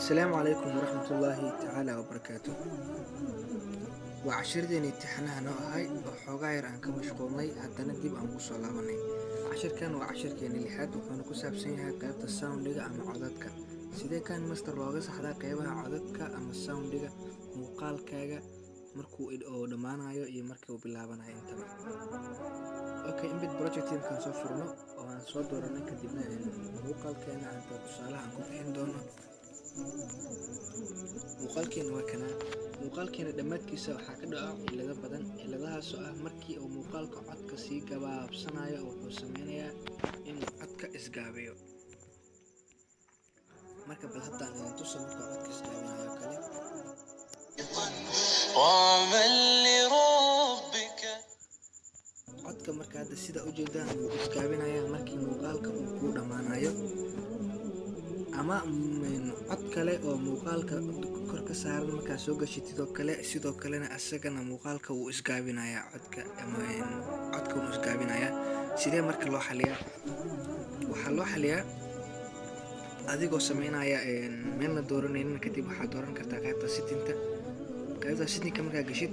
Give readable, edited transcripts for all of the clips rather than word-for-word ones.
السلام عليكم ورحمة الله تعالى وبركاته. وعشردين امتحانها نوعهاي وحوغا ير aan ka mashquulnay haddana dib aan ku soo laabanay. Cashirkan waa cashirkeena lixaad wuxuuna ku saabsan yahay qaybta sound-iga ama codadka. Sidee kan master looga saxdaa qaybaha codadka ama sound-iga muuqaalkaaga markuu oo dhamaanayo iyo markii uu bilaabanayo intaba. Okay, embed project team kan soo furno oo aan soo dooranay kadibna muuqaalkeena aan tusaalaha ku bixin doono. muuqaalkeena waa kana muuqaalkeena dhammaadkiisa waxaa ka dhaca cilado badan. ciladahaas oo ah markii uu muuqaalka codka sii gabaabsanayo wuxuu sameynayaa inuu codka isgaabiyo. marka bal hadda aan tuso marka codka isgaabinayo kale codka marka hadda sida u jeedaan uu isgaabinaya markii muuqaalka uu ku dhamaanayo ama cod kale oo muuqaalka kor ka saaran markaa soo gashitid oo kale sidoo kalena asagana muuqaalka uu isgaabinaya codka ama codka uu isgaabinaya. sidee marka loo xaliyaa? waxaa loo xaliyaa adigoo sameynaya meelna dooranaynin kadib waxaad dooran kartaa qaybta settingka markaa gashid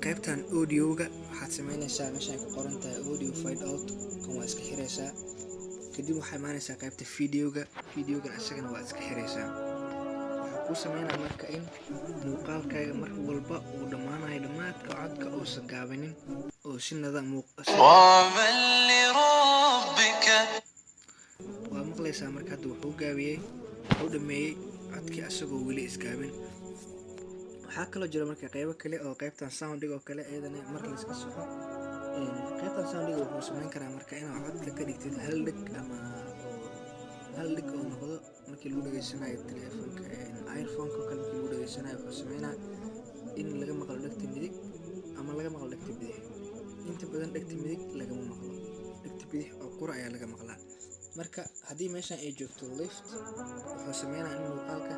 qaybtan audioga waxaad sameynaysaa meesha ay ku qoran tahay audio fade out kan waa iska xiraysaa. kadib waxaa imaanaysaa qaybta videogan asagana waa iska xiraysaa. waxaa kuu sameynaa marka in muuqaalkaaga mar walba uu dhammaanayo dhammaadka codka uusan gaabanin oo si nada waa maqlaysaa marka hadda wuxuu dhameeyey codkii asagoo weli isgaabin. waxaa kaloo jira marka qaybo kale oo qaybtan sound-iga oo kale iyadana marka la iska soxo qaybtan sound-iga wuxuu sameyn karaa marka inaad codka ka dhigtid hal dhig oo noqdo markii lagu dhageysanayo telefoonka earphone-ka oo kale markii lagu dhageysanayo wuxuu sameynaa in laga maqlo dhegta midig ama laga maqlo dhegta bidix. inta badan dhegta midig lagama maqlo, dhegta bidix oo qura ayaa laga maqlaa. marka haddii meeshan ay joogto lift wuxuu sameynaa in muuqaalka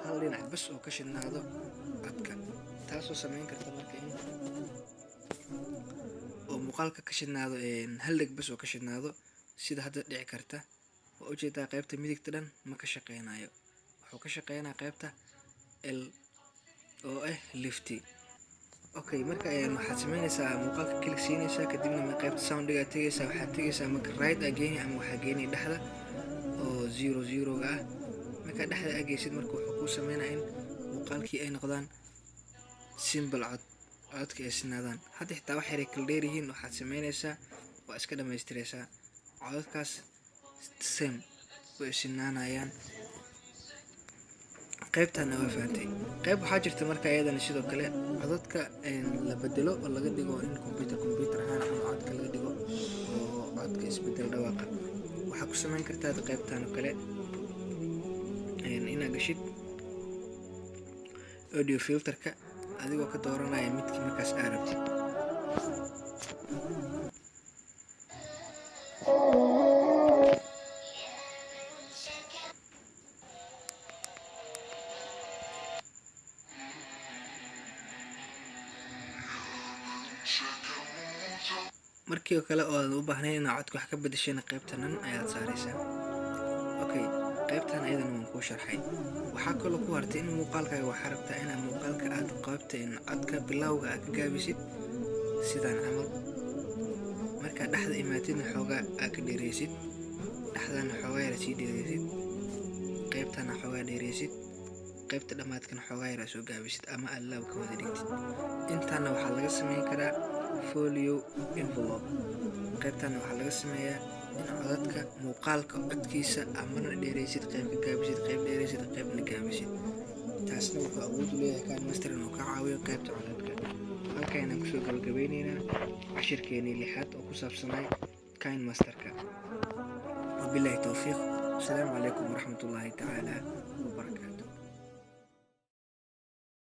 hal dhinac bas oo ka shidnaado codka, taasoo sameyn karta marka in muuqaalka ka shidnaado hal dheg bas oo ka shidnaado sida hadda dhici karta. waa ujeedaa qaybta midigta dhan ma ka shaqeynayo, wuxuu ka shaqeynaa qaybta L oo ah lifti. okay, marka waxaad sameynaysaa muuqaalka klik siinaysaa kadibna qaybta sound-iga tegaysaa. waxaad tegaysaa marka right again ama waxaa geynay dhexda oo 00 ga ah. marka dhexda ageysid marka wuxuu ku sameynaa in muuqaalkii ay noqdaan simple codka ay sinaadaan. hadda xitaa wax yar ay kala dheer yihiin waxaad sameynaysaa waa iska dhamaystiraysaa codadkaas same way sinaanayaan. qaybtana waa fahamtay. qayb waxaa jirta marka iyadana sidoo kale codadka la bedelo oo laga dhigo in computer ahaan ama codka laga dhigo oo codka isbedel dhawaaqa. waxaa ku sameyn kartaa qaybtan oo kale inaad gashid audio filterka adigoo ka dooranaya midkii markaas aad rabtid. markii kale oo aad u baahnayn inaad codka wax ka bedeshana qaybtanan ayaad saaraysaa. okay, qaybtan ayadana waan kuu sharxay. waxaa kaloo ku hartay in muuqaalkaaga waxaa rabtaa inaad muuqaalka aad qaybta codka bilowga aad ka gaabisid sidaan camal. markaa dhexda imaatidna xoogaa aad ka dheereysid, dhexdana xoogaa yar sii dheereysid, qaybtana xoogaa dheereysid, qaybta dhammaadkana xoogaa yar soo gaabisid ama aad laab ka wada dhigtid. intaana waxaa laga sameyn karaa folio envelope. qaybtana waxaa laga sameeyaa in codadka muuqaalka codkiisa amarna dheereysid, qayb ka gaabisid, qayb dheereysid, qaybna gaabisid. taasna wuxuu awood u leeyahay kan master inuu ka caawiyo qaybta codadka. halkaynaan kusoo gabagabeyneynaa cashirkeenii lixaad oo ku saabsanay kind masterka. wabilaahi towfiiq. asalaamu calaykum waraxmatullaahi tacaala